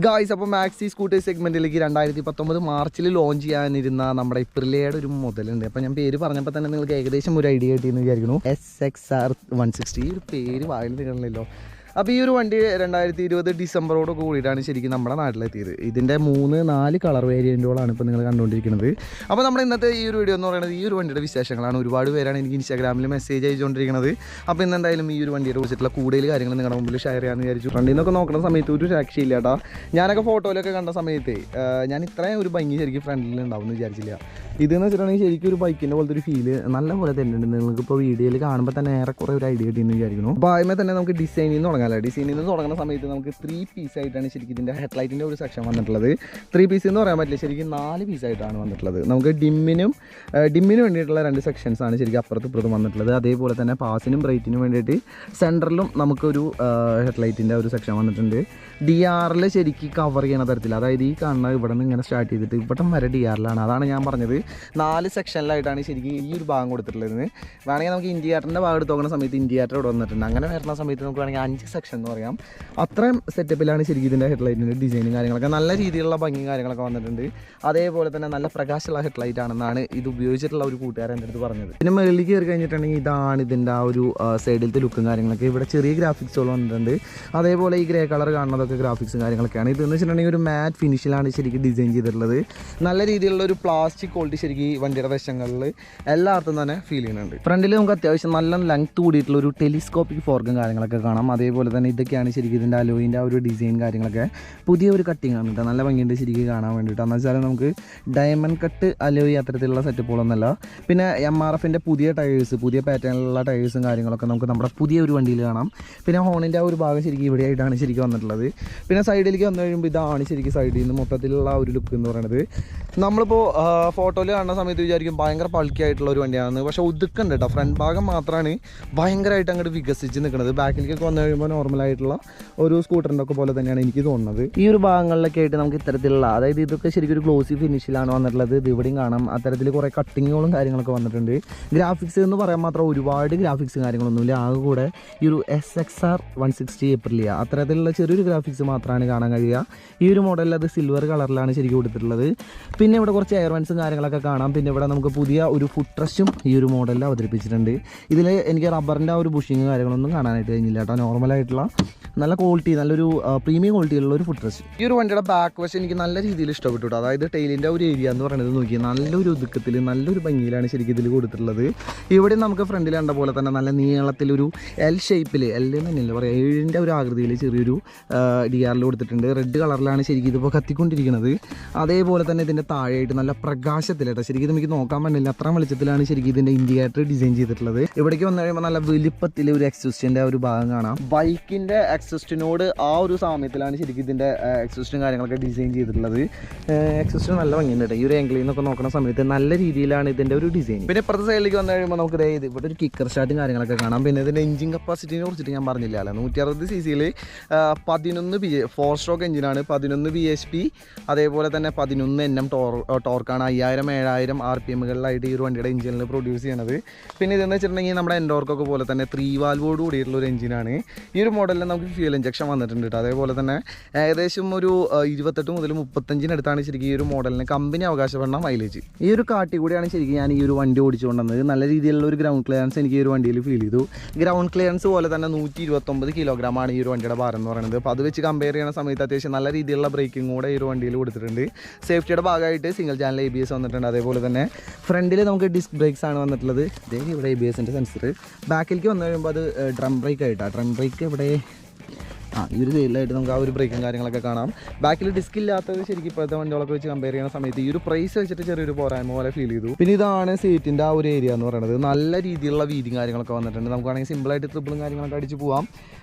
Guys, അപ്പോൾ maxi scooters സെഗ്മെൻറ്റിലേക്ക് 2019 മാർച്ചിൽ launch ചെയ്യാനിരുന്ന നമ്മുടെ അപ്രിലിയയുടെ ഒരു മുതലുണ്ട്. അപ്പോൾ ഞാൻ പേര് പറഞ്ഞപ്പോൾ തന്നെ നിങ്ങൾക്ക് ഏകദേശം ഒരു ഐഡിയ കിട്ടിയെന്ന് വിചാരിക്കുന്നു. SXR 160 ഈ ഒരു പേര് വായിൽ നിൽക്കണമല്ലോ. അപ്പോൾ ഈ ഒരു വണ്ടി 2020 ഡിസംബറോട് കൂടിയിട്ടാണ് ശരിക്കും നമ്മുടെ നാട്ടിലെത്തിയത്. ഇതിൻ്റെ 3-4 കളർ വേരിയൻറ്റുകളാണ് ഇപ്പോൾ നിങ്ങൾ കണ്ടുകൊണ്ടിരിക്കുന്നത്. അപ്പോൾ നമ്മുടെ ഇന്നത്തെ ഈ ഒരു വീഡിയോ എന്ന് പറയുന്നത് ഈ ഒരു വണ്ടിയുടെ വിശേഷങ്ങളാണ്. ഒരുപാട് പേരാണ് എനിക്ക് ഇൻസ്റ്റാഗ്രാമിൽ മെസ്സേജ് അയച്ചുകൊണ്ടിരിക്കുന്നത്. അപ്പോൾ ഇന്ന് എന്തായാലും ഈ ഒരു വണ്ടിയെ കുറിച്ചിട്ടുള്ള കൂടുതൽ കാര്യങ്ങൾ നിങ്ങളുടെ മുമ്പിൽ ഷെയർ ചെയ്യാമെന്ന് വിചാരിച്ചു. വണ്ടിയിൽ നിന്നൊക്കെ നോക്കുന്ന സമയത്ത് ഒരു രക്ഷയില്ല കേട്ടോ. ഞാനൊക്കെ ഫോട്ടോയിലൊക്കെ കണ്ട സമയത്ത് ഞാൻ ഇത്രയും ഒരു ഭംഗി ശരിക്കും ഫ്രണ്ടിൽ ഉണ്ടാവും എന്ന് വിചാരിച്ചില്ല. ഇതെന്ന് വെച്ചിട്ടുണ്ടെങ്കിൽ ശരിക്കും ഒരു ബൈക്കിൻ്റെ പോലത്തെ ഒരു ഫീല് നല്ല പോലെ തന്നെ ഉണ്ട്. നിങ്ങൾക്കിപ്പോൾ വീഡിയോയിൽ കാണുമ്പോൾ തന്നെ ഏറെക്കുറെ ഒരു ഐഡിയ കിട്ടിയെന്ന് വിചാരിക്കുന്നു. അപ്പോൾ ആദ്യമേ തന്നെ നമുക്ക് ഡിസൈനിൽ നിന്ന് തുടങ്ങാമല്ലോ. ഡിസൈനിൽ നിന്ന് തുടങ്ങുന്ന സമയത്ത് നമുക്ക് 3 പീസായിട്ടാണ് ശരിക്കും ഇതിൻ്റെ ഹെഡ്ലൈറ്റിൻ്റെ ഒരു സെക്ഷൻ വന്നിട്ടുള്ളത്. 3 പീസ് എന്ന് പറയാൻ പറ്റില്ല, ശരിക്കും 4 പീസായിട്ടാണ് വന്നിട്ടുള്ളത്. നമുക്ക് ഡിമ്മിന് വേണ്ടിയിട്ടുള്ള 2 സെക്ഷൻസാണ് ശരിക്കും അപ്പുറത്തും ഇപ്പുറത്തും വന്നിട്ടുള്ളത്. അതേപോലെ തന്നെ പാസിനും ബ്രൈറ്റിനും വേണ്ടിയിട്ട് സെൻറ്ററിലും നമുക്കൊരു ഹെഡ്ലൈറ്റിൻ്റെ ഒരു സെക്ഷൻ വന്നിട്ടുണ്ട്. DRL ശരിക്കും കവർ ചെയ്യണ തരത്തിൽ, അതായത് ഈ കാണുന്ന ഇവിടെ നിന്ന് ഇങ്ങനെ സ്റ്റാർട്ട് ചെയ്തിട്ട് ഇവിടം വരെ DRL-ആണ്. അതാണ് ഞാൻ പറഞ്ഞത് 4 സെക്ഷനിലായിട്ടാണ് ശരിക്കും ഈ ഒരു ഭാഗം കൊടുത്തിട്ടുള്ളത്. വേണമെങ്കിൽ നമുക്ക് ഇൻഡിക്കേറ്ററിൻ്റെ ഭാഗം എടുത്ത് നോക്കുന്ന സമയത്ത് ഇൻഡിക്കേറ്റർ ഇവിടെ വന്നിട്ടുണ്ട്. അങ്ങനെ വരുന്ന സമയത്ത് നമുക്ക് വേണമെങ്കിൽ 5 സെക്ഷൻ എന്ന് പറയാം. അത്രയും സെറ്റപ്പിലാണ് ശരിക്കും ഇതിൻ്റെ ഹെഡ്ലൈറ്റിൻ്റെ ഡിസൈനും കാര്യങ്ങളൊക്കെ നല്ല രീതിയിലുള്ള ഭംഗിയും കാര്യങ്ങളൊക്കെ വന്നിട്ടുണ്ട്. അതേപോലെ തന്നെ നല്ല പ്രകാശമുള്ള ഹെഡ്ലൈറ്റ് ആണെന്നാണ് ഇത് ഉപയോഗിച്ചിട്ടുള്ള ഒരു കൂട്ടുകാരൻ എൻ്റെ അടുത്ത് പറഞ്ഞത്. പിന്നെ മുകളിൽ കയറി കഴിഞ്ഞിട്ടുണ്ടെങ്കിൽ ഇതാണ് ഇതിൻ്റെ ആ ഒരു സൈഡിലത്തെ ലുക്കും കാര്യങ്ങളൊക്കെ. ഇവിടെ ചെറിയ ഗ്രാഫിക്സുകൾ വന്നിട്ടുണ്ട്. അതേപോലെ ഈ ഗ്രേ കളർ കാണുന്നതൊക്കെ ഗ്രാഫിക്സും കാര്യങ്ങളൊക്കെയാണ്. ഇതെന്ന് വെച്ചിട്ടുണ്ടെങ്കിൽ ഒരു മാറ്റ് ഫിനിഷിലാണ് ശരിക്കും ഡിസൈൻ ചെയ്തിട്ടുള്ളത്. നല്ല രീതിയിലുള്ള ഒരു പ്ലാസ്റ്റിക് ക്വാളിറ്റി ശരിക്കും ഈ വണ്ടിയുടെ വശങ്ങളിൽ എല്ലായിടത്തും തന്നെ ഫീൽ ചെയ്യുന്നുണ്ട്. ഫ്രണ്ടിൽ നമുക്ക് അത്യാവശ്യം നല്ല ലെങ്ത് കൂടിയിട്ടുള്ള ഒരു ടെലിസ്കോപ്പിക് ഫോർക്കും കാര്യങ്ങളൊക്കെ കാണാം. അതേപോലെ തന്നെ ഇതൊക്കെയാണ് ശരിക്കും ഇതിൻ്റെ അലോയിൻ്റെ ആ ഒരു ഡിസൈൻ കാര്യങ്ങളൊക്കെ പുതിയ ഒരു കട്ടിങ് ആണ് കേട്ടോ. നല്ല ഭംഗിയുണ്ട് ശരിക്കും കാണാൻ വേണ്ടിയിട്ട്. എന്ന് വെച്ചാൽ നമുക്ക് ഡയമണ്ട് കട്ട് അലോയി അത്തരത്തിലുള്ള സെറ്റപ്പുകളൊന്നുമല്ല. പിന്നെ MRF-ൻ്റെ പുതിയ ടയേഴ്സ്, പുതിയ പാറ്റേണിലുള്ള ടയേഴ്സും കാര്യങ്ങളൊക്കെ നമുക്ക് നമ്മുടെ പുതിയ ഒരു വണ്ടിയിൽ കാണാം. പിന്നെ ഹോണിൻ്റെ ആ ഒരു ഭാഗം ശരിക്കും ഇവിടെയായിട്ടാണ് ശരിക്കും വന്നിട്ടുള്ളത്. പിന്നെ സൈഡിലേക്ക് വന്നു കഴിയുമ്പോൾ ഇതാണ് ശരിക്കും സൈഡിൽ നിന്ന് മൊത്തത്തിലുള്ള ഒരു ലുക്ക് എന്ന് പറയുന്നത്. നമ്മളിപ്പോൾ ഫോട്ടോയിൽ കാണുന്ന സമയത്ത് വിചാരിക്കും ഭയങ്കര ബൾക്കി ആയിട്ടുള്ള ഒരു വണ്ടിയാണെന്ന്. പക്ഷേ ഒതുക്കുന്നുണ്ട് കേട്ടോ. ഫ്രണ്ട് ഭാഗം മാത്രമാണ് ഭയങ്കരമായിട്ട് അങ്ങോട്ട് വികസിച്ച് നിൽക്കുന്നത്. ബാക്കിലേക്കൊക്കെ വന്നു കഴിയുമ്പോൾ നോർമലായിട്ടുള്ള ഒരു സ്കൂട്ടറിൻ്റെ ഒക്കെ പോലെ തന്നെയാണ് എനിക്ക് തോന്നുന്നത്. ഈ ഒരു ഭാഗങ്ങളിലൊക്കെ ആയിട്ട് നമുക്ക് ഇത്തരത്തിലുള്ള, അതായത് ഇതൊക്കെ ശരിക്കും ഒരു ഗ്ലോസി ഫിനിഷിലാണ് വന്നിട്ടുള്ളത്. ഇത് ഇവിടെയും കാണാം അത്തരത്തിൽ കുറേ കട്ടിങ്ങുകളും കാര്യങ്ങളൊക്കെ വന്നിട്ടുണ്ട്. ഗ്രാഫിക്സ് എന്ന് പറയാൻ മാത്രം ഒരുപാട് ഗ്രാഫിക്സ് കാര്യങ്ങളൊന്നുമില്ല. ആകെ കൂടെ ഈ ഒരു SXR 160 അപ്രിലിയ അത്തരത്തിലുള്ള ചെറിയൊരു ഗ്രാഫിക്സ് മാത്രമാണ് കാണാൻ കഴിയുക. ഈ ഒരു മോഡലിൽ അത് സിൽവർ കളറിലാണ് ശരിക്കും കൊടുത്തിട്ടുള്ളത്. പിന്നെ ഇവിടെ കുറച്ച് എയർ വെൻസും കാര്യങ്ങളൊക്കെ കാണാം. പിന്നെ ഇവിടെ നമുക്ക് പുതിയ ഒരു ഫുഡ് ട്രസ്റ്റും ഈ ഒരു മോഡലിൽ അവതരിപ്പിച്ചിട്ടുണ്ട്. ഇതിൽ എനിക്ക് റബ്ബറിൻ്റെ ആ ഒരു ബുഷിങ് കാര്യങ്ങളൊന്നും കാണാനായിട്ട് കഴിഞ്ഞില്ല കേട്ടോ. നോർമലായിട്ടുള്ള നല്ല ക്വാളിറ്റി, നല്ലൊരു പ്രീമിയം ക്വാളിറ്റിയുള്ള ഒരു ഫുഡ് ട്രസ്റ്റ്. ഈ ഒരു വണ്ടിയുടെ ബാക്ക് വശം എനിക്ക് നല്ല രീതിയിൽ ഇഷ്ടപ്പെട്ടു. അതായത് ടൈലിൻ്റെ ഒരു ഏരിയ എന്ന് പറയുന്നത് നോക്കി നല്ലൊരു ഒതുക്കത്തിൽ നല്ലൊരു ഭംഗിയിലാണ് ശരിക്കും ഇതിൽ കൊടുത്തിട്ടുള്ളത്. ഇവിടെ നമുക്ക് ഫ്രണ്ടിൽ കണ്ട പോലെ തന്നെ നല്ല നീളത്തിലൊരു L ഷേപ്പിൽ, L തന്നെയല്ല പറയാം, 7ൻ്റെ ഒരു ആകൃതിയിൽ ചെറിയൊരു DRL കൊടുത്തിട്ടുണ്ട്. റെഡ് കളറിലാണ് ശരിക്കും ഇതിപ്പോൾ കത്തിക്കൊണ്ടിരിക്കുന്നത്. അതേപോലെ തന്നെ ഇതിൻ്റെ താഴെയായിട്ട് നല്ല പ്രകാശത്തിലാട്ടോ ശരിക്കും ഇത് നമുക്ക് നോക്കാൻ പറ്റില്ല, അത്ര വെളിച്ചത്തിലാണ് ശരിക്കും ഇതിൻ്റെ ഇൻഡിക്കേറ്റർ ഡിസൈൻ ചെയ്തിട്ടുള്ളത്. ഇവിടേക്ക് വന്നു കഴിയുമ്പോൾ നല്ല വലിപ്പത്തിൽ ഒരു എക്സോസ്റ്റിൻ്റെ ഒരു ഭാഗം കാണാം. ബൈക്കിൻ്റെ എക്സോസ്റ്റിനോട് ആ ഒരു സാമ്യത്തിലാണ് ശരിക്കും ഇതിൻ്റെ എക്സോസ്റ്റും കാര്യങ്ങളൊക്കെ ഡിസൈൻ ചെയ്തിട്ടുള്ളത്. എക്സോസ്റ്റ് നല്ല ഭംഗിയുണ്ട് കേട്ടോ. ഈ ഒരു ആംഗിളിൽ നിന്നൊക്കെ നോക്കുന്ന സമയത്ത് നല്ല രീതിയിലാണ് ഇതിൻ്റെ ഒരു ഡിസൈൻ. പിന്നെ ഇപ്പുറത്തെ സൈഡിലേക്ക് വന്നു കഴിയുമ്പോൾ നമുക്ക് ഇവിടെ ഒരു കിക്കർ സ്റ്റാർട്ടും കാര്യങ്ങളൊക്കെ കാണാം. പിന്നെ ഇതിൻ്റെ എഞ്ചിൻ കപ്പാസിറ്റിനെ കുറിച്ചിട്ട് ഞാൻ പറഞ്ഞില്ല അല്ലേ, 160 cc 11 4 സ്ട്രോക്ക് എഞ്ചിനാണ്, 11 bhp, അതേപോലെ തന്നെ 11 Nm ടോർക്കാണ്. 5000-7000 RPM-കളിലായിട്ട് ഈ ഒരു വണ്ടിയുടെ എഞ്ചിനിൽ പ്രൊഡ്യൂസ് ചെയ്യണത്. പിന്നെ ഇതെന്ന് വെച്ചിട്ടുണ്ടെങ്കിൽ നമ്മുടെ എൻഡോർക്കൊക്കെ പോലെ തന്നെ 3 വാൽവോട് കൂടിയിട്ടുള്ള ഒരു എഞ്ചിനാണ്. ഈ ഒരു മോഡലിൽ നമുക്ക് ഫ്യൂൽ ഇഞ്ചക്ഷൻ വന്നിട്ടുണ്ട് കേട്ടോ. അതേപോലെ തന്നെ ഏകദേശം ഒരു 28 മുതൽ 35 ശരിക്കും ഈ ഒരു മോഡലിന് കമ്പനി അവകാശപ്പെടുന്ന മൈലേജ്. ഈ ഒരു കാട്ടി കൂടിയാണ് ശരിക്കും ഞാൻ ഈ ഒരു വണ്ടി ഓടിച്ചുകൊണ്ടുവന്നത്. നല്ല രീതിയിലുള്ള ഒരു ഗ്രൗണ്ട് ക്ലിയറൻസ് എനിക്ക് ഈ ഒരു വണ്ടിയിൽ ഫീൽ ചെയ്തു. ഗ്രൗണ്ട് ക്ലിയറൻസ് പോലെ തന്നെ 129 കിലോഗ്രാമാണ് ഈ ഒരു വണ്ടിയുടെ ഭാരം എന്ന് പറയുന്നത്. അപ്പോൾ അത് വെച്ച് കമ്പയർ ചെയ്യുന്ന സമയത്ത് അത്യാവശ്യം നല്ല രീതിയിലുള്ള ബ്രേക്കിംഗ് കൂടെ ഈ ഒരു വണ്ടിയിൽ കൊടുത്തിട്ടുണ്ട്. സേഫ്റ്റിയുടെ ഭാഗമായിട്ട് സിംഗിൾ ചാനൽ ABS വന്നിട്ടുണ്ട്. അതേപോലെ തന്നെ ഫ്രണ്ടിൽ നമുക്ക് ഡിസ്ക് ബ്രേക്സ് ആണ് വന്നിട്ടുള്ളത്. ഇവിടെ ABS-ൻ്റെ സെൻസർ. ബാക്കിലേക്ക് വന്നു കഴിയുമ്പോൾ അത് ഡ്രം ബ്രേക്ക് ആയിട്ടാണ്. ഡ്രം ബ്രേക്ക് ഇവിടെ ഈ ഒരു സൈഡിലായിട്ട് നമുക്ക് ആ ഒരു ബ്രേക്കും കാര്യങ്ങളൊക്കെ കാണാം. ബാക്കിൽ ഡിസ്ക് ഇല്ലാത്തത് ശരിക്കും ഇപ്പോഴത്തെ വണ്ടികളൊക്കെ വെച്ച് കമ്പയർ ചെയ്യുന്ന സമയത്ത് ഈ ഒരു പ്രൈസ് വെച്ചിട്ട് ചെറിയൊരു പോരായ്മ പോലെ ഫീൽ ചെയ്തു. പിന്നെ ഇതാണ് സീറ്റിൻ്റെ ആ ഒരു ഏരിയ എന്ന് പറയുന്നത്. നല്ല രീതിയിലുള്ള വീതിയും കാര്യങ്ങളൊക്കെ വന്നിട്ടുണ്ട്. നമുക്കാണെങ്കിൽ സിമ്പിളായിട്ട് ട്രിപ്പിളും കാര്യങ്ങളൊക്കെ അടിച്ച് പോകാം.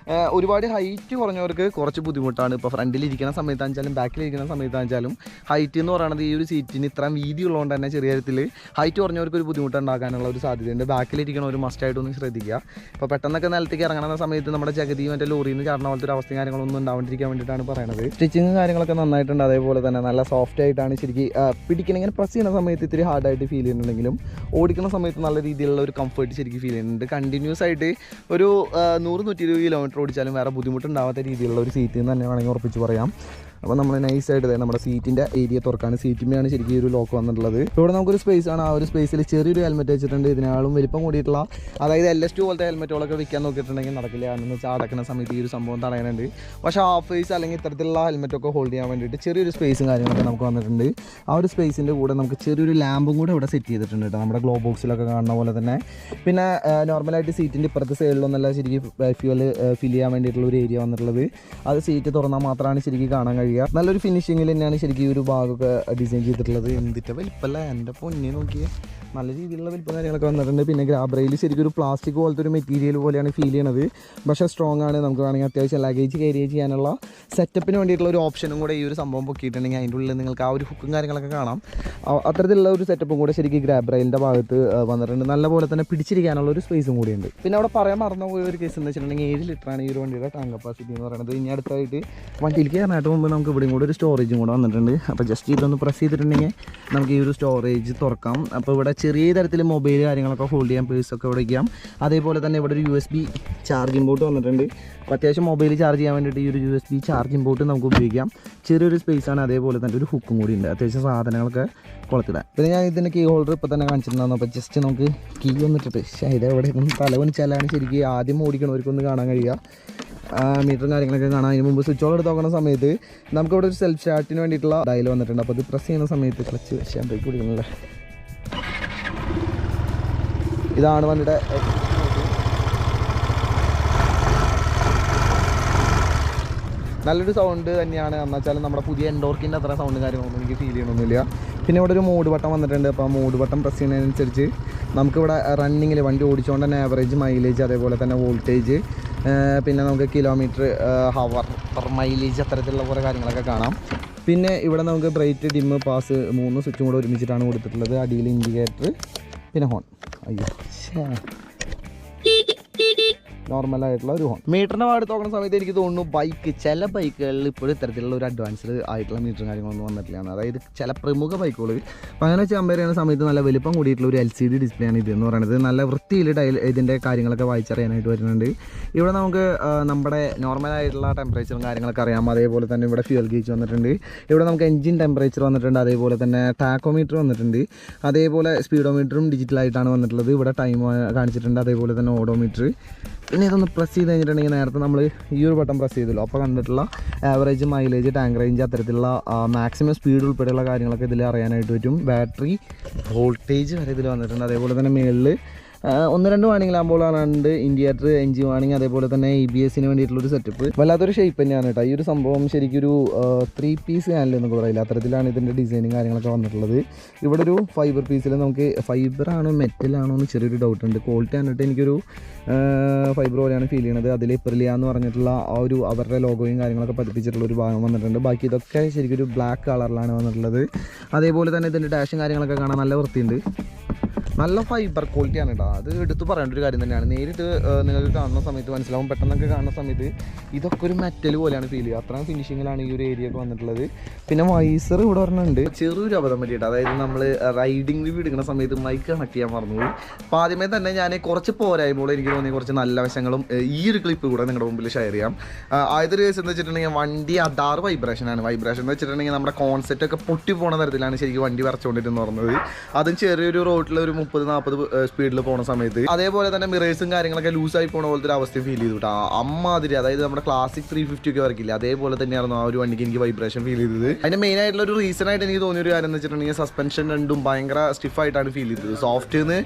ഒരുപാട് ഹൈറ്റ് കുറഞ്ഞവർക്ക് കുറച്ച് ബുദ്ധിമുട്ടാണ്. ഇപ്പോൾ ഫ്രണ്ടിലിരിക്കുന്ന സമയത്താണെച്ചാലും ബാക്കിലിരിക്കുന്ന സമയത്താണെച്ചാലും ഹൈറ്റ് എന്ന് പറയുന്നത് ഈ ഒരു സീറ്റിന് ഇത്രയും വീതി ഉള്ളതുകൊണ്ട് തന്നെ ചെറിയ തരത്തിൽ ഹൈറ്റ് കുറഞ്ഞവർക്ക് ഒരു ബുദ്ധിമുട്ടുണ്ടാക്കാനുള്ള ഒരു സാധ്യതയുണ്ട്. ബാക്കിലിരിക്കണ ഒരു മസ്റ്റായിട്ടൊന്ന് ശ്രദ്ധിക്കുക. ഇപ്പോൾ പെട്ടെന്നൊക്കെ നിലത്തേക്ക് ഇറങ്ങുന്ന സമയത്ത് നമ്മുടെ ജഗതി മറ്റേ ലോറിയിൽ നിന്ന് ചാടുന്ന പോലത്തെ ഒരു അവസ്ഥ കാര്യങ്ങളൊന്നും ഉണ്ടാവാണ്ടിരിക്കാൻ വേണ്ടിയിട്ടാണ് പറയുന്നത്. സ്റ്റിച്ചിങ് കാര്യങ്ങളൊക്കെ നന്നായിട്ടുണ്ട്. അതേപോലെ തന്നെ നല്ല സോഫ്റ്റ് ആയിട്ടാണ് ശരിക്കും പിടിക്കണം. ഇങ്ങനെ പ്രസ് ചെയ്യുന്ന സമയത്ത് ഇത്തിരി ഹാർഡായിട്ട് ഫീൽ ചെയ്യുന്നുണ്ടെങ്കിലും ഓടിക്കുന്ന സമയത്ത് നല്ല രീതിയിലുള്ള ഒരു കംഫർട്ട് ശരിക്കും ഫീൽ ചെയ്യുന്നുണ്ട്. കണ്ടിന്യൂസ് ആയിട്ട് ഒരു 100-120 കിലോമീറ്റർ ഓടിച്ചാലും വേറെ ബുദ്ധിമുട്ടുണ്ടാവാത്ത രീതിയിലുള്ള ഒരു സീറ്റ് എന്ന് തന്നെ വേണമെങ്കിൽ ഉറപ്പിച്ച് പറയാം. അപ്പോൾ നമ്മൾ നൈസായിട്ട് നമ്മുടെ സീറ്റിൻ്റെ ഏരിയ തുറക്കാണ്. സീറ്റിൻ്റെയാണ് ശരിക്കും ഈ ഒരു ലോക്ക് വന്നിട്ടുള്ളത്. ഇവിടെ നമുക്കൊരു സ്പേസ് ആണ്. ആ ഒരു സ്പേസിൽ ചെറിയൊരു ഹെൽമെറ്റ് വെച്ചിട്ടുണ്ട്. ഇതിനാളും വലിപ്പം കൂടിയിട്ടുള്ള, അതായത് LS2 പോലത്തെ ഹെൽമെറ്റുകളൊക്കെ വിൽക്കാൻ നോക്കിയിട്ടുണ്ടെങ്കിൽ നടക്കില്ല. എന്ന് വെച്ചാൽ അടക്കുന്ന സമയത്ത് ഈ ഒരു സംഭവം തടയാനുണ്ട്. പക്ഷേ ഹാഫ് ഫേസ് അല്ലെങ്കിൽ ഇത്തരത്തിലുള്ള ഹെൽമെറ്റൊക്കെ ഹോൾഡ് ചെയ്യാൻ വേണ്ടിയിട്ട് ചെറിയൊരു സ്പേസും കാര്യങ്ങളൊക്കെ നമുക്ക് വന്നിട്ടുണ്ട്. ആ ഒരു സ്പേസിൻ്റെ കൂടെ നമുക്ക് ചെറിയൊരു ലാമ്പും കൂടെ ഇവിടെ സെറ്റ് ചെയ്തിട്ടുണ്ട് കേട്ടോ, നമ്മുടെ ഗ്ലോ ബോക്സിലൊക്കെ കാണുന്ന പോലെ തന്നെ. പിന്നെ നോർമലായിട്ട് സീറ്റിൻ്റെ ഇപ്പുറത്തെ സൈഡിലൊന്നല്ല ശരിക്കും ഫ്യൂവൽ ഫിൽ ചെയ്യാൻ വേണ്ടിയിട്ടുള്ള ഒരു ഏരിയ വന്നിട്ടുള്ളത്. അത് സീറ്റ് തുറന്നാൽ മാത്രമാണ് ശരിക്കും കാണാൻ കഴിയുക. നല്ലൊരു ഫിനിഷിങ്ങിൽ തന്നെയാണ് ശരിക്കും ഈ ഒരു ഭാഗമൊക്കെ ഡിസൈൻ ചെയ്തിട്ടുള്ളത്. എന്തിൻ്റെ വലിപ്പമല്ല, എൻ്റെ പൊന്നെ നോക്കിയേ, നല്ല രീതിയിലുള്ള വലിപ്പം കാര്യങ്ങളൊക്കെ വന്നിട്ടുണ്ട്. പിന്നെ ഗ്രാബ് റെയിൽ ശരിക്കും ഒരു പ്ലാസ്റ്റിക് പോലത്തെ ഒരു മെറ്റീരിയൽ പോലെയാണ് ഫീൽ ചെയ്യണത്. പക്ഷേ സ്ട്രോങ് ആണ്. നമുക്ക് വേണമെങ്കിൽ അത്യാവശ്യം ലഗേജ് ക്യാരി ചെയ്യാനുള്ള സെറ്റപ്പിന് വേണ്ടിയിട്ടുള്ള ഒരു ഓപ്ഷനും കൂടെ ഈ ഒരു സംഭവം പൊക്കിയിട്ടുണ്ടെങ്കിൽ അതിൻ്റെ ഉള്ളിൽ നിങ്ങൾക്ക് ആ ഒരു ഹുക്കും കാര്യങ്ങളൊക്കെ കാണാം. അത്തരത്തിലുള്ള ഒരു സെറ്റപ്പും കൂടെ ശരിക്കും ഗ്രാബ് റെയിലിൻ്റെ ഭാഗത്ത് വന്നിട്ടുണ്ട്. നല്ലപോലെ തന്നെ പിടിച്ചിരിക്കാനുള്ള ഒരു സ്പേസും കൂടിയുണ്ട്. പിന്നെ അവിടെ പറയാൻ മറന്നു പോയ ഒരു കേസ് എന്ന് വെച്ചിട്ടുണ്ടെങ്കിൽ 7 ലിറ്ററാണ് ഈ ഒരു വണ്ടിയുടെ ടാങ്ക് കപ്പാസിറ്റി എന്ന് പറയുന്നത്. ഇനി അടുത്തായിട്ട് വണ്ടിയിലേക്ക് കയറാനായിട്ട് മുമ്പ് നമുക്ക് ഇവിടെയും കൂടെ ഒരു സ്റ്റോറേജും കൂടെ വന്നിട്ടുണ്ട്. അപ്പോൾ ജസ്റ്റ് ഇതൊന്ന് പ്രസ് ചെയ്തിട്ടുണ്ടെങ്കിൽ നമുക്ക് ഈ ഒരു സ്റ്റോറേജ് തുറക്കാം. അപ്പോൾ ഇവിടെ ചെറിയ തരത്തിൽ മൊബൈൽ കാര്യങ്ങളൊക്കെ ഹോൾഡ് ചെയ്യാം, പേഴ്സൊക്കെ ഇവിടെ വയ്ക്കാം. അതേപോലെ തന്നെ ഇവിടെ ഒരു USB ചാർജിങ് പോർട്ട് വന്നിട്ടുണ്ട്. അപ്പോൾ അത്യാവശ്യം മൊബൈൽ ചാർജ് ചെയ്യാൻ വേണ്ടിയിട്ട് ഈ ഒരു USB ചാർജിങ് പോർട്ട് നമുക്ക് ഉപയോഗിക്കാം. ചെറിയൊരു സ്പേസാണ്. അതേപോലെ തന്നെ ഒരു ഹുക്കും കൂടി ഉണ്ട്, അത്യാവശ്യം സാധനങ്ങളൊക്കെ കൊളത്തിടാൻ. പിന്നെ ഞാൻ ഇതിൻ്റെ കീ ഹോൾഡർ ഇപ്പോൾ തന്നെ കാണിച്ചിട്ടുണ്ടായിരുന്നു. അപ്പോൾ ജസ്റ്റ് നമുക്ക് കീ വന്നിട്ടിട്ട് ഇത് എവിടെ തല വണിച്ചാലാണ് ശരിക്കും ആദ്യം ഓടിക്കണവർക്കൊന്ന് കാണാൻ കഴിയുക. മീറ്ററും കാര്യങ്ങളൊക്കെ കാണാം. അതിന് മുമ്പ് സ്വിച്ച് ഓൺ എടുത്ത് നോക്കുന്ന സമയത്ത് നമുക്കിവിടെ ഒരു സെൽഫ് സ്റ്റാർട്ടിന് വേണ്ടിയിട്ടുള്ള ഡയൽ വന്നിട്ടുണ്ട്. അപ്പോൾ അത് പ്രസ് ചെയ്യുന്ന സമയത്ത് ക്ലച്ച് വെച്ചാൽ ബ്രേക്ക് പിടിക്കുന്നില്ല. ഇതാണ് വണ്ടിയുടെ നല്ലൊരു സൗണ്ട് തന്നെയാണ്. എന്നുവെച്ചാൽ നമ്മുടെ പുതിയ എൻഡോർക്കിൻ്റെ അത്ര സൗണ്ട് കാര്യങ്ങളൊന്നും എനിക്ക് ഫീൽ ചെയ്യണമൊന്നുമില്ല. പിന്നെ ഇവിടെ ഒരു മോഡ് ബട്ടൺ വന്നിട്ടുണ്ട്. അപ്പോൾ ആ മോഡ് ബട്ടൺ പ്രസ് ചെയ്യുന്നതിനനുസരിച്ച് നമുക്കിവിടെ റണ്ണിങ്ങിൽ വണ്ടി ഓടിച്ചുകൊണ്ട് തന്നെ ആവറേജ് മൈലേജ്, അതേപോലെ തന്നെ വോൾട്ടേജ്, പിന്നെ നമുക്ക് കിലോമീറ്റർ ഹവർ പെർ മൈലേജ് അത്തരത്തിലുള്ള കുറേ കാര്യങ്ങളൊക്കെ കാണാം. പിന്നെ ഇവിടെ നമുക്ക് ബ്രൈറ്റ്, ഡിമ്മ്, പാസ് 3 സ്വിച്ചും കൂടെ ഒരുമിച്ചിട്ടാണ് കൊടുത്തിട്ടുള്ളത്. അടിയിൽ ഇൻഡിക്കേറ്റർ, പിന്നെ ഹോൺ. അയ്യോ നോർമലായിട്ടുള്ള ഒരു ഹോൺ. മീറ്ററിൻ്റെ ഭാഗത്ത് നോക്കുന്ന സമയത്ത് എനിക്ക് തോന്നുന്നു ചില ബൈക്കുകളിൽ ഇപ്പോഴും ഇത്തരത്തിലുള്ള ഒരു അഡ്വാൻസ്ഡ് ആയിട്ടുള്ള മീറ്ററും കാര്യങ്ങളൊന്നും വന്നിട്ടില്ല. അതായത് ചില പ്രമുഖ ബൈക്കുകൾ. അപ്പോൾ അങ്ങനെ വെച്ച് കമ്പയർ ചെയ്യുന്ന സമയത്ത് നല്ല വലിപ്പം കൂടിയിട്ടുള്ള ഒരു LCD ഡിസ്പ്ലേ ആണ് ഇതെന്ന് പറയുന്നത്. നല്ല വൃത്തിയിൽ ഇതിൻ്റെ കാര്യങ്ങളൊക്കെ വായിച്ചറിയാനായിട്ട് വരുന്നുണ്ട്. ഇവിടെ നമുക്ക് നമ്മുടെ നോർമലായിട്ടുള്ള ടെമ്പറേച്ചറും കാര്യങ്ങളൊക്കെ അറിയാം. അതേപോലെ തന്നെ ഇവിടെ ഫ്യൂൽ ഗേജ് വന്നിട്ടുണ്ട്. ഇവിടെ നമുക്ക് എൻജിൻ ടെമ്പറേച്ചർ വന്നിട്ടുണ്ട്. അതേപോലെ തന്നെ ടാക്കോമീറ്റർ വന്നിട്ടുണ്ട്. അതേപോലെ സ്പീഡോമീറ്ററും ഡിജിറ്റലായിട്ടാണ് വന്നിട്ടുള്ളത്. ഇവിടെ ടൈം കാണിച്ചിട്ടുണ്ട്. അതേപോലെ തന്നെ ഓഡോമീറ്റർ. പിന്നെ ഇതൊന്ന് പ്രസ് ചെയ്ത് കഴിഞ്ഞിട്ടുണ്ടെങ്കിൽ നേരത്തെ നമ്മൾ ഈ ഒരു ബട്ടൺ പ്രസ് ചെയ്തല്ലോ, അപ്പോൾ കണ്ടിട്ടുള്ള ആവറേജ് മൈലേജ്, ടാങ്ക് റേഞ്ച്, അത്തരത്തിലുള്ള മാക്സിമം സ്പീഡ് ഉൾപ്പെടെയുള്ള കാര്യങ്ങളൊക്കെ ഇതിൽ അറിയാനായിട്ട് പറ്റും. ബാറ്ററി വോൾട്ടേജ് വരെ ഇതിൽ വന്നിട്ടുണ്ട്. അതേപോലെ തന്നെ മേളിൽ 1-2 വാണിംഗ് ലാമ്പുകളാണ്. ഇൻഡിക്കേറ്റർ, എൻജിൻ വാണിംഗ്, അതേപോലെ തന്നെ ABS-ന് വേണ്ടിയിട്ടുള്ളൊരു സെറ്റപ്പ്. വല്ലാത്തൊരു ഷേപ്പ് തന്നെയാണ് കേട്ടോ. ഈ ഒരു സംഭവം ശരിക്കും ഒരു 3 പീസ് ഹാൻഡിൽ എന്നൊക്കെ പറയില്ല, അത്തരത്തിലാണ് ഇതിൻ്റെ ഡിസൈനും കാര്യങ്ങളൊക്കെ വന്നിട്ടുള്ളത്. ഇവിടെ ഒരു ഫൈബർ പീസിൽ നമുക്ക് ഫൈബറാണോ മെറ്റലാണോ എന്ന് ചെറിയൊരു ഡൗട്ട് ഉണ്ട്. ക്വാളിറ്റി കണ്ടിട്ട് എനിക്കൊരു ഫൈബർ പോലെയാണ് ഫീൽ ചെയ്യുന്നത്. അതിൽ അപ്രിലിയ എന്ന് പറഞ്ഞിട്ടുള്ള ആ ഒരു അവരുടെ ലോഗോയും കാര്യങ്ങളൊക്കെ പതിപ്പിച്ചിട്ടുള്ള ഒരു ഭാഗം വന്നിട്ടുണ്ട്. ബാക്കി ഇതൊക്കെ ശരിക്കും ഒരു ബ്ലാക്ക് കളറിലാണ് വന്നിട്ടുള്ളത്. അതേപോലെ തന്നെ ഇതിൻ്റെ ഡാഷും കാര്യങ്ങളൊക്കെ കാണാൻ നല്ല വൃത്തിയുണ്ട്. നല്ല ഫൈബർ ക്വാളിറ്റിയാണ് കേട്ടോ. അത് എടുത്ത് പറയേണ്ട ഒരു കാര്യം തന്നെയാണ്. നേരിട്ട് നിങ്ങൾക്ക് കാണുന്ന സമയത്ത് മനസ്സിലാവും. പെട്ടെന്നൊക്കെ കാണുന്ന സമയത്ത് ഇതൊക്കെ ഒരു മെറ്റൽ പോലെയാണ് ഫീൽ ചെയ്യുക. അത്രയും ഫിനിഷിങ്ങിലാണ് ഈ ഒരു ഏരിയ ഒക്കെ വന്നിട്ടുള്ളത്. പിന്നെ വൈസർ ഇവിടെ പറഞ്ഞിട്ടുണ്ട്. ചെറിയൊരു അബദ്ധം പറ്റിയിട്ട്, അതായത് നമ്മൾ റൈഡിംഗ് റിവ്യൂ എടുക്കുന്ന സമയത്ത് മൈക്ക് കണക്ട് ചെയ്യാൻ മറന്നുപോയി. അപ്പോൾ ആദ്യമേ തന്നെ ഞാൻ കുറച്ച് പോരായ്മകൾ എനിക്ക് തോന്നി, കുറച്ച് നല്ല വശങ്ങളും ഈ ഒരു ക്ലിപ്പ് കൂടെ നിങ്ങളുടെ മുമ്പിൽ ഷെയർ ചെയ്യാം. ആദ്യൊരു കേസ് എന്ന് വെച്ചിട്ടുണ്ടെങ്കിൽ വണ്ടി അതാറ് വൈബ്രേഷനാണ്. വൈബ്രേഷൻ എന്ന് വെച്ചിട്ടുണ്ടെങ്കിൽ നമ്മുടെ കോൺസെപ്റ്റ് ഒക്കെ പൊട്ടി പോണ തരത്തിലാണ് ശരിക്കും വണ്ടി വരച്ചുകൊണ്ടിരുന്ന് പറഞ്ഞത്. അതും ചെറിയൊരു റോഡിൽ ഒരു 30-40 സ്പീഡിൽ പോകുന്ന സമയത്ത്. അതേപോലെ തന്നെ മിറേഴ്സും കാര്യങ്ങളൊക്കെ ലൂസായി പോണ പോലത്തെ ഒരു അവസ്ഥ ഫീൽ ചെയ്തു കേട്ടോ. അമ്മാതിരി, അതായത് നമ്മുടെ ക്ലാസിക് 350 ഒക്കെ വരക്കില്ല, അതേപോലെ തന്നെയായിരുന്നു ആ ഒരു വണ്ടിക്ക് എനിക്ക് വൈബ്രേഷൻ ഫീൽ ചെയ്തത്. അതിന്റെ മെയിൻ ആയിട്ടുള്ള ഒരു റീസൺ ആയിട്ട് എനിക്ക് തോന്നിയ ഒരു കാര്യം എന്ന് വെച്ചിട്ടുണ്ടെങ്കിൽ സസ്പെൻഷൻ രണ്ടും ഭയങ്കര സ്റ്റിഫായിട്ടാണ് ഫീൽ ചെയ്തത്. സോഫ്റ്റ്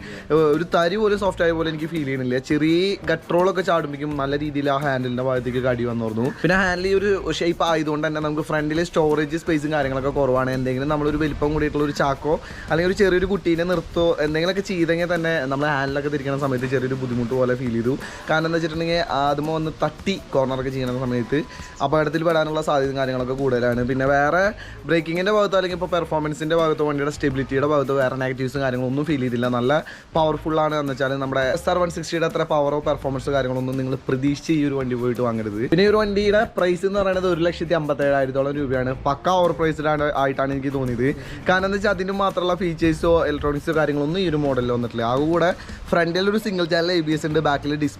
ഒരു തരി പോലും സോഫ്റ്റ് ആയ പോലെ എനിക്ക് ഫീൽ ചെയ്യുന്നില്ല. ചെറിയ ഗട്രോളൊക്കെ ചാടുമ്പോഴേക്കും നല്ല രീതിയിൽ ആ ഹാൻഡിലിന്റെ ഭാഗത്തേക്ക് കടി വന്നു. പിന്നെ ഹാൻഡിൽ ഒരു ഷേപ്പ് ആയതുകൊണ്ട് തന്നെ നമുക്ക് ഫ്രണ്ടിൽ സ്റ്റോറേജ് സ്പേസും കാര്യങ്ങളൊക്കെ കുറവാണ്. എന്തെങ്കിലും നമ്മളൊരു വലിപ്പം കൂടിയിട്ടുള്ള ഒരു ചാക്കോ അല്ലെങ്കിൽ ഒരു ചെറിയൊരു കുട്ടീനെ നിർത്തോ എന്തെങ്കിലുമൊക്കെ ചെയ്തെങ്കിൽ തന്നെ നമ്മൾ ഹാൻഡിലൊക്കെ തിരിക്കുന്ന സമയത്ത് ചെറിയൊരു ബുദ്ധിമുട്ട് പോലെ ഫീൽ ചെയ്തു. കാരണം എന്താ വെച്ചിട്ടുണ്ടെങ്കിൽ അതുമോ ഒന്ന് തട്ടി കോർണറൊക്കെ ചെയ്യുന്ന സമയത്ത് അപകടത്തിൽ പെടാനുള്ള സാധ്യതയും കാര്യങ്ങളൊക്കെ കൂടുതലാണ്. പിന്നെ വേറെ ബ്രേക്കിങ്ങിൻ്റെ ഭാഗത്തോ അല്ലെങ്കിൽ ഇപ്പോൾ പെർഫോമൻസിൻ്റെ ഭാഗത്തോ വണ്ടിയുടെ സ്റ്റെബിലിറ്റിയുടെ ഭാഗത്തോ വേറെ നെഗറ്റീവ്സും കാര്യങ്ങളൊന്നും ഫീൽ ചെയ്തില്ല. നല്ല പവർഫുള്ളാണ്. എന്ന് വെച്ചാൽ നമ്മുടെ SR 160യുടെ അത്ര പവറോ പെർഫോമൻസോ കാര്യങ്ങളൊന്നും നിങ്ങൾ പ്രതീക്ഷിച്ച് ഈ ഒരു വണ്ടി പോയിട്ട് വാങ്ങരുത്. പിന്നെ ഈ ഒരു വണ്ടിയുടെ പ്രൈസ് എന്ന് പറയുന്നത് 1,57,000 രൂപയാണ്. പക്ക ഓവർ പ്രൈസ്ഡ് ആയിട്ടാണ് എനിക്ക് തോന്നിയത്. കാരണം എന്താ വെച്ചാൽ അതിന് മാത്രമുള്ള ഫീച്ചേഴ്സോ ഇലക്ട്രോണിക്സോ കാര്യങ്ങളൊന്നും ഈ ഒരു മോഡലിൽ വന്നിട്ടില്ല. ആ കൂടെ ഫ്രണ്ടിൽ ഒരു സിംഗിൾ ചാനൽ ABS ഉണ്ട്, ബാക്കിൽ ഡിസ്ക്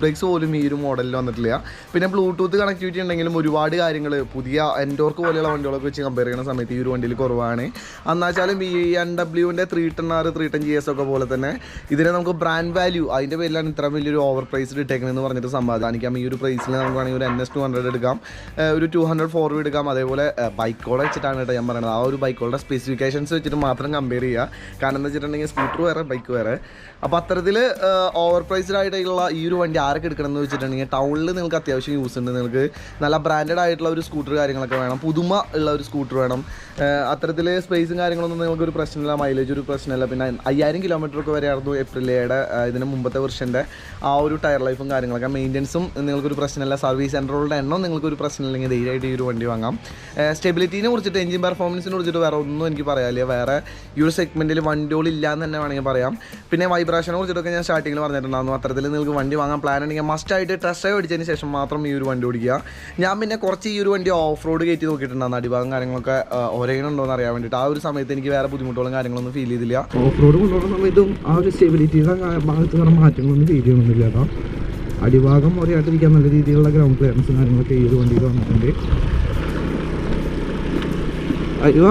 ബ്രേക്സ് പോലും ഈ ഒരു മോഡലിൽ വന്നിട്ടില്ല. പിന്നെ ബ്ലൂടൂത്ത് കണക്ടിവിറ്റി ഉണ്ടെങ്കിലും ഒരുപാട് കാര്യങ്ങൾ പുതിയ എൻഡോർക്ക് പോലെയുള്ള വണ്ടികളൊക്കെ വെച്ച് കമ്പയർ ചെയ്യുന്ന സമയത്ത് ഈ ഒരു വണ്ടിയിൽ കുറവാണ്. എന്നുവെച്ചാലും BMW-ൻ്റെ 310R 310GS ഒക്കെ പോലെ തന്നെ ഇതിനെ നമുക്ക് ബ്രാൻഡ് വാല്യൂ അതിൻ്റെ പേരിലാണ് ഇത്ര വലിയൊരു ഓവർ പ്രൈസ്ഡ് ഇട്ടേക്കണമെന്ന് പറഞ്ഞിട്ട് സമ്പാദിക്കാം. ഈ ഒരു പ്രൈസിൽ നമുക്ക് വേണമെങ്കിൽ ഒരു NS 200 എടുക്കാം, ഒരു 204 എടുക്കാം. അതേപോലെ ബൈക്കോടെ വെച്ചിട്ടാണ് കേട്ടോ ഞാൻ പറയുന്നത്. ആ ഒരു ബൈക്കോളുടെ സ്പെസിഫിക്കേഷൻസ് വെച്ചിട്ട് മാത്രം കമ്പയർ ചെയ്യുക. കാരണം എന്താ വെച്ചിട്ടുണ്ടെങ്കിൽ സ്കൂട്ടർ വേറെ ബൈക്ക് വേറെ. അപ്പോൾ അത്തരത്തിൽ ഓവർ പ്രൈസ്ഡ് ആയിട്ടുള്ള ഈ ഒരു വണ്ടി ആരൊക്കെ എടുക്കണമെന്ന് വെച്ചിട്ടുണ്ടെങ്കിൽ ടൗണിൽ നിങ്ങൾക്ക് അത്യാവശ്യം യൂസ് ഉണ്ട്, നിങ്ങൾക്ക് നല്ല ബ്രാൻഡഡ് ആയിട്ടുള്ള ഒരു സ്കൂട്ടർ കാര്യങ്ങളൊക്കെ വേണം, പുതുമ ഉള്ള ഒരു സ്കൂട്ടർ വേണം. അത്തരത്തിൽ സ്പേസും കാര്യങ്ങളൊന്നും നിങ്ങൾക്കൊരു പ്രശ്നമില്ല, മൈലേജ് ഒരു പ്രശ്നമില്ല. പിന്നെ 5000 കിലോമീറ്ററൊക്കെ വരെയായിരുന്നു എപ്രിലയുടെ ഇതിന് മുമ്പത്തെ വെർഷൻ്റെ ആ ഒരു ടയർ ലൈഫും കാര്യങ്ങളൊക്കെ. മെയിൻ്റനൻസും നിങ്ങൾക്കൊരു പ്രശ്നമില്ല, സർവീസ് സെൻ്ററുകളുടെ എണ്ണം നിങ്ങൾക്കൊരു പ്രശ്നമില്ലെങ്കിൽ ധൈര്യമായിട്ട് ഈ ഒരു വണ്ടി വാങ്ങാം. സ്റ്റെബിലിറ്റിനെ കുറിച്ചിട്ട്, എഞ്ചിൻ പെർഫോമൻസിനെ കുറിച്ചിട്ട് വേറെ ഒന്നും എനിക്ക് പറയാനില്ല. വേറെ ഈ ഒരു സെഗ്മെൻറ്റിൽ വണ്ടികളില്ല എന്ന് തന്നെ വേണമെങ്കിൽ പറയാം. പിന്നെ വൈബ്രേഷനെ കുറിച്ചിട്ടൊക്കെ ഞാൻ സ്റ്റാർട്ടിങ്ങിൽ പറഞ്ഞിട്ടുണ്ടായിരുന്നു. അത്തരത്തിൽ നിങ്ങൾക്ക് വണ്ടി വാങ്ങാൻ പ്ലാൻ ഉണ്ടെങ്കിൽ മസ്റ്റായിട്ട് ടെസ്റ്റ് ഡ്രൈവ് അടിച്ചതിന് ശേഷം മാത്രം ഈ ഒരു വണ്ടി ഓടിക്കുക. ഞാൻ പിന്നെ കുറച്ച് ഈ ഒരു വണ്ടി ഓഫ് റോഡ് കയറ്റി നോക്കിയിട്ടുണ്ടായിരുന്നു, അടിഭാഗം കാര്യങ്ങളൊക്കെ ഒരേണുണ്ടോ എന്ന് അറിയാൻ വേണ്ടിയിട്ട്. ആ ഒരു സമയത്ത് എനിക്ക് വേറെ ബുദ്ധിമുട്ടുകളും കാര്യങ്ങളൊന്നും ഫീൽ ചെയ്തില്ല. ഓഫ് റോഡ് കൊണ്ടുപോകുന്ന സമയത്തും ആ ഒരു സ്റ്റെബിലിറ്റിയുടെ ഭാഗത്ത് വേറെ മാറ്റങ്ങളൊന്നും ഫീൽ ചെയ്യണമെന്നില്ല കേട്ടോ. അടിഭാഗം ഒരേയായിട്ടിരിക്കാൻ നല്ല രീതിയിലുള്ള ഗ്രൗണ്ട് ക്ലിയറൻസും കാര്യങ്ങളൊക്കെ ഈ ഒരു വണ്ടിയിൽ വന്നിട്ടുണ്ട്. അയ്യോ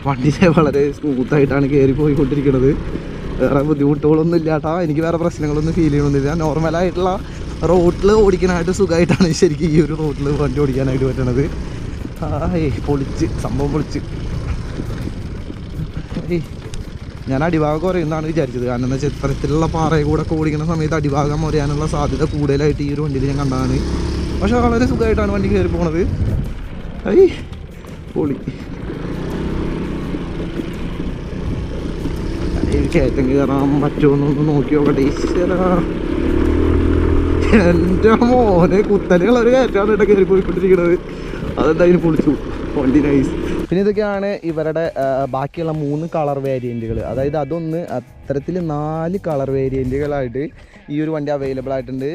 വണ്ടി വളരെ സ്മൂത്തായിട്ടാണ് കയറി പോയിക്കൊണ്ടിരിക്കുന്നത്. വേറെ ബുദ്ധിമുട്ടുകളൊന്നും ഇല്ല കേട്ടോ. എനിക്ക് വേറെ പ്രശ്നങ്ങളൊന്നും ഫീൽ ചെയ്യണമെന്നില്ല. നോർമലായിട്ടുള്ള റോഡിൽ ഓടിക്കാനായിട്ട് സുഖമായിട്ടാണ് ശരിക്കും ഈ ഒരു റോഡിൽ വണ്ടി ഓടിക്കാനായിട്ട് പറ്റണത്. സംഭവം പൊളിച്ച്. ഞാൻ അടിഭാഗം കുറയുന്നതാണ് വിചാരിച്ചത്. കാരണം എന്താ വെച്ചാൽ ഇത്തരത്തിലുള്ള പാറയെ കൂടെ ഓടിക്കുന്ന സമയത്ത് അടിഭാഗം കുറയാനുള്ള സാധ്യത കൂടുതലായിട്ട് ഈ ഒരു വണ്ടിയിൽ ഞാൻ കണ്ടതാണ്. പക്ഷെ വളരെ സുഖമായിട്ടാണ് വണ്ടി കയറി പോണത്. പൊളി. കയറ്റം കയറാൻ പറ്റുമെന്നൊന്ന് നോക്കി നോക്കട്ടെ. എൻ്റെ മോനെ കുത്തനെയുള്ളൊരു കയറ്റാണ് കേട്ടോ കയറി പോയിക്കൊണ്ടിരിക്കുന്നത്. അതെന്തായാലും പൊളിച്ചു വണ്ടി നൈസ്. പിന്നെ ഇതൊക്കെയാണ് ഇവരുടെ ബാക്കിയുള്ള 3 കളർ വേരിയൻറ്റുകൾ. അതായത് അതൊന്ന് അത്തരത്തിൽ 4 കളർ വേരിയൻറ്റുകളായിട്ട് ഈ ഒരു വണ്ടി അവൈലബിൾ ആയിട്ടുണ്ട്.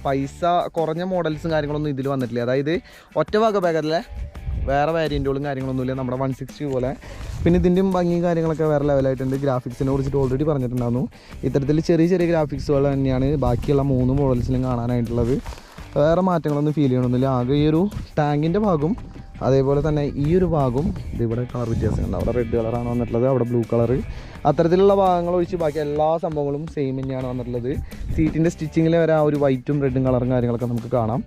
പൈസ കുറഞ്ഞ മോഡൽസും കാര്യങ്ങളൊന്നും ഇതിൽ വന്നിട്ടില്ല. അതായത് ഒറ്റ വക പാക്കറ്റിലെ വേറെ വേരിയൻറ്റുകളും കാര്യങ്ങളൊന്നുമില്ല നമ്മുടെ 160 പോലെ. പിന്നെ ഇതിൻ്റെയും ഭംഗിയും കാര്യങ്ങളൊക്കെ വേറെ ലെവലായിട്ടുണ്ട്. ഗ്രാഫിക്സിനെ കുറിച്ചിട്ട് ഓൾറെഡി പറഞ്ഞിട്ടുണ്ടായിരുന്നു. ഇത്തരത്തിൽ ചെറിയ ചെറിയ ഗ്രാഫിക്സുകൾ തന്നെയാണ് ബാക്കിയുള്ള 3 മോഡൽസിലും കാണാനായിട്ടുള്ളത്. വേറെ മാറ്റങ്ങളൊന്നും ഫീൽ ചെയ്യണമെന്നില്ല. ആകെ ഈ ഒരു ടാങ്കിൻ്റെ ഭാഗം അതേപോലെ തന്നെ ഈ ഒരു ഭാഗം ഇതിവിടെ കളർ വ്യത്യാസമുണ്ട്. അവിടെ റെഡ് കളറാണ് വന്നിട്ടുള്ളത്, അവിടെ ബ്ലൂ കളറ്. അത്തരത്തിലുള്ള ഭാഗങ്ങൾ ഒഴിച്ച് ബാക്കി എല്ലാ സംഭവങ്ങളും സെയിം തന്നെയാണ് വന്നിട്ടുള്ളത്. സീറ്റിൻ്റെ സ്റ്റിച്ചിങ്ങിൽ വരെ ആ ഒരു വൈറ്റും റെഡും കളറും കാര്യങ്ങളൊക്കെ നമുക്ക് കാണാം.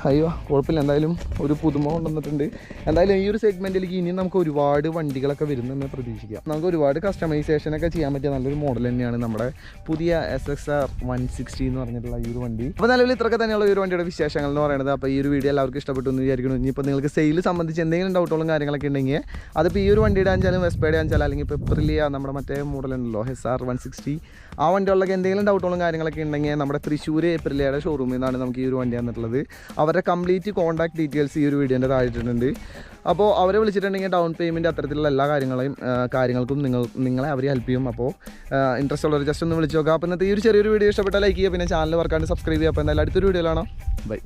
അയ്യോ കുഴപ്പമില്ല, എന്തായാലും ഒരു പുതുമ കൊണ്ടുവന്നിട്ടുണ്ട്. എന്തായാലും ഈ ഒരു സെഗ്മെൻറ്റിലേക്ക് ഇനിയും നമുക്ക് ഒരുപാട് വണ്ടികളൊക്കെ വരുന്നെന്ന് പ്രതീക്ഷിക്കാം. നമുക്ക് ഒരുപാട് കസ്റ്റമൈസേഷനൊക്കെ ചെയ്യാൻ പറ്റിയ നല്ലൊരു മോഡൽ തന്നെയാണ് നമ്മുടെ പുതിയ SXR 160 എന്ന് പറഞ്ഞിട്ടുള്ള ഈ ഒരു വണ്ടി. അപ്പോൾ നിലവിൽ ഇത്രയൊക്കെ തന്നെയുള്ള ഈ ഒരു വണ്ടിയുടെ വിശേഷങ്ങൾ എന്ന് പറയുന്നത്. അപ്പോൾ ഈ ഒരു വീഡിയോ എല്ലാവർക്കും ഇഷ്ടപ്പെട്ടു എന്ന് വിചാരിക്കുന്നു. ഇനിയിപ്പോൾ നിങ്ങൾക്ക് സെയിൽ സംബന്ധിച്ച് എന്തെങ്കിലും ഡൗട്ടുകളും കാര്യങ്ങളൊക്കെ ഉണ്ടെങ്കിൽ അതിപ്പോൾ ഈ ഒരു വണ്ടിയുടെ ആണെച്ചാലും വെസ്പേഡ് ആണെച്ചാലും അല്ലെങ്കിൽ ഇപ്പോൾ എപ്രിലിയ നമ്മുടെ മറ്റേ മോഡലുണ്ടല്ലോ SR 160 ആ വണ്ടികളിലൊക്കെ എന്തെങ്കിലും ഡൗട്ടുകളും കാര്യങ്ങളൊക്കെ ഉണ്ടെങ്കിൽ നമ്മുടെ തൃശ്ശൂർ എപ്രിലിയയുടെ ഷോറൂമിൽ നിന്നാണ് നമുക്ക് ഈ ഒരു വണ്ടി വന്നിട്ടുള്ളത്. അവരുടെ കംപ്ലീറ്റ് കോൺടാക്ട് ഡീറ്റെയിൽസ് ഈ ഒരു വീഡിയോൻ്റെ താഴെയിട്ടുണ്ട്. അപ്പോൾ അവരെ വിളിച്ചിട്ടുണ്ടെങ്കിൽ ഡൗൺ പേയ്മെൻറ്റ് അത്തരത്തിലുള്ള എല്ലാ കാര്യങ്ങൾക്കും നിങ്ങളെ അവർ ഹെൽപ്പ് ചെയ്യും. അപ്പോൾ ഇൻട്രസ്റ്റ് ഉള്ളവർ ജസ്റ്റ് ഒന്ന് വിളിച്ച് നോക്കാം. അപ്പോൾ ഇന്നത്തെ ഈ ഒരു ചെറിയൊരു വീഡിയോ ഇഷ്ടപ്പെട്ടാൽ ലൈക്ക് ചെയ്യുക, പിന്നെ ചാനൽ വർക്കാണ്ട് സബ്സ്ക്രൈബ് ചെയ്യുക. അപ്പോൾ എന്തായാലും അടുത്തൊരു വീഡിയോയിലാണ്. ബൈ.